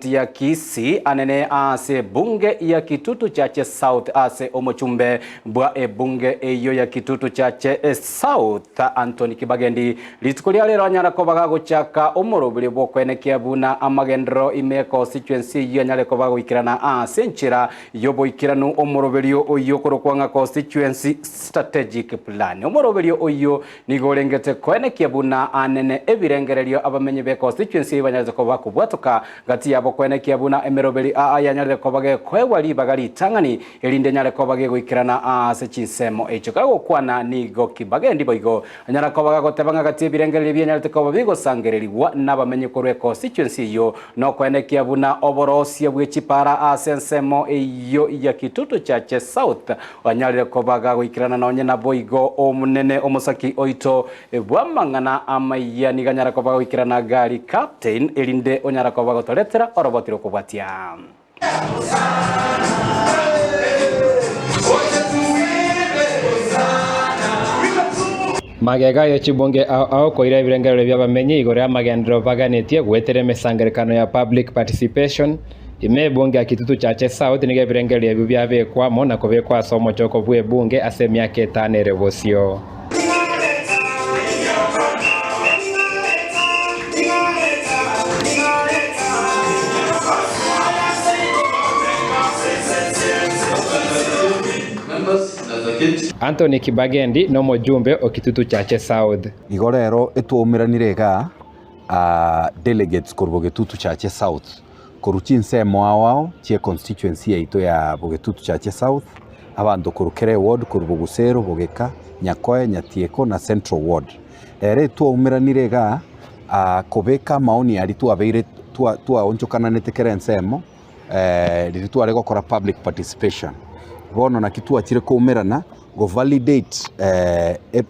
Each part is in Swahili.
kaunti ya Kisii anene ase bunge ya Kitutu Chache South ase omochumbe bwa bunge eyo ya Kitutu Chache South Anthony Kibagendi litikulia lero anyara kobaga gochaka omorobire bwo kwenekia buna amagendro ime constituency yo anyare kobaga ikirana ase nchira yobo ikiranu omoroberio oyo korokwanga constituency strategic plan omoroberio oyo nigorengete kwenekia buna anene ebirengererio abamenye be constituency banyaze kobaga kubwatoka gati yabo kwenekia buna emeroberi ayanyare kobage kwewali bagari tangani elinde nyare kobage goikirana ase chinsemo echo kago kwana nigo Kibagendi boigo anyara kobaga gotebanga gati birengereri byanyare kobaga bigo sangereriwa nabamenye korwe constituency yo no kwenekia buna oborosia bwechipara ase nsemo eyo ya Kitutu Chache South anyare kobaga goikirana nonye na boigo omunene omusaki oito bwamangana amaya niganyara kobaga goikirana gari captain elinde onyara kobaga toletera orobotiro kubwatia magega yo chibonge ao koira birengero byabamenye igore amagendero baganitie gwetere mesangerekano ya public participation ime bunge ya Kitutu Chache South nige birengero byabekwa mona kobekwa somo choko bwe bunge ase myaka 5 erebosio Anthony Kibagendi no mojumbe o Kitutu Chache South igorero etuomiranire ga delegates korbo Kitutu Chache South koruchinse mwao chie constituency yaito ya Kitutu Chache South abando korukere ward korbo Gusero Bogeka Nyakoe Nyatieko na Central Ward ere tuomiranire ga kobeka maoni ari tuabeire onchokana netekere nsemo liritu arego kora public participation bono na kitu achire kumerana go validate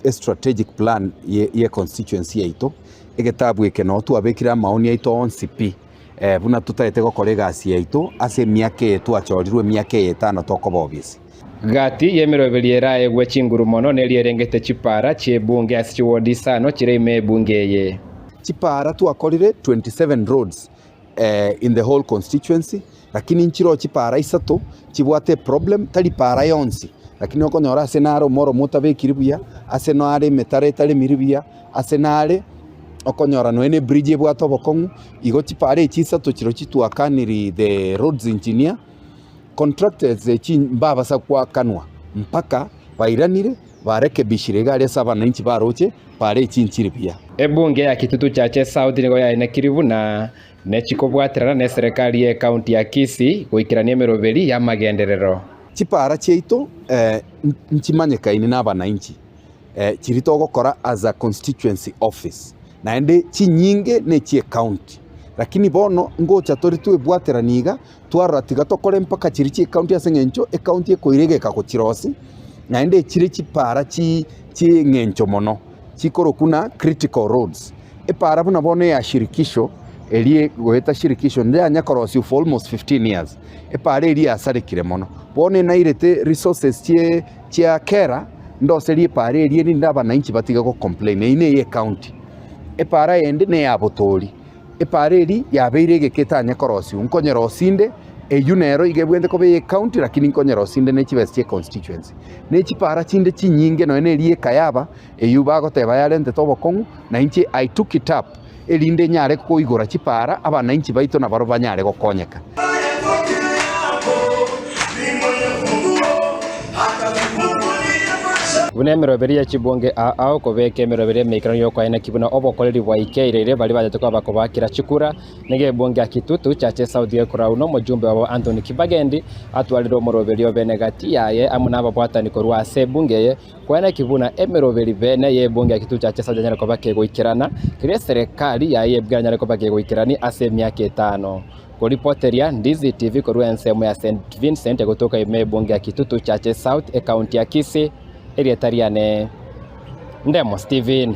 a strategic plan ye constituency yaito egetabu ekeno tu abekira maoni yaito on CP buna tutaete gokorega asi yaito ase myaka yetu achorirwe myaka 5 tokobobisi gati yemerobeliera egwe chinguru mono nelierengete chipara chie bunge asi wodi sano chire ime bunge ye chipara tu akorire 27 roads in the whole constituency lakini nchiro chipara isato chibwate problem tali para yonsi lakini okonyora senaro moro mutabe kiribuya asenare metare tali miribia asenare okonyora no ene bridge bwato bokongu igo chipara chisato chiro chitwakaniri the roads engineer contractors chimbaba sakwa kanwa mpaka bairanire barekebishire gari sabana inchi baroche pare chinchiribia ebunge ya Kitutu Chache South nigo ya ene kiribuna nechikobwaterana ne serikali ya county ya Kisii goikirania meroberi ya magenderero chipara cheito nchimanyekaine n'abana inchi chirito gokora as a constituency office na ende chinyinge ne chie county lakini bono ngocha tori twebwateraniga twaratiga tokore mpaka chiri chie county asengencho e county ekoiregeka gochirosi na ende chiri chipara chi ngencho mono chikoro kuna critical roads para buna bono ya shirikisho elie goeta shirikisho ndia nyakorosi for almost 15 years para elie asarikire mono bone na irete resources chia kera ndo serie para elie ni ndaba na inchi batiga go complain ine ye county para ende ne abotori para elie yabeire geketa nyakorosi unkonyero sinde eyunero igebwende ko be county lakini nkonyero sinde ne chibestie constituency ne chipara chinde chinyinge no ene elie kayaba eyuba goteba yalente tobokongu na inchi I took it up elinde nyare kuigora chipara abana inchi baito na baro banyare gokonyeka bune meroberi ya chibonge ao kobeke meroberi mekano yoko aina kibuna obokoreri waikeirere bali bajetoko bakobakira chikura nege bonge ya Kitutu Chache South yekura uno mojumbe wa Anthony Kibagendi atwaliro moroberi obenegati yaye amuna abapwatani korwa ase bunge ye kwana kibuna emeroberi bene ye bonge ya Kitutu Chache South nyara kobake goikirana kire serikali yaye bwanyara kobake goikirani ase myaka 5 Koripoteria Ndizi TV korwa nsemo ya St Vincent kutoka ime bonge ya Kitutu Chache South county ya Kisii Area Tariane Ndemo Steven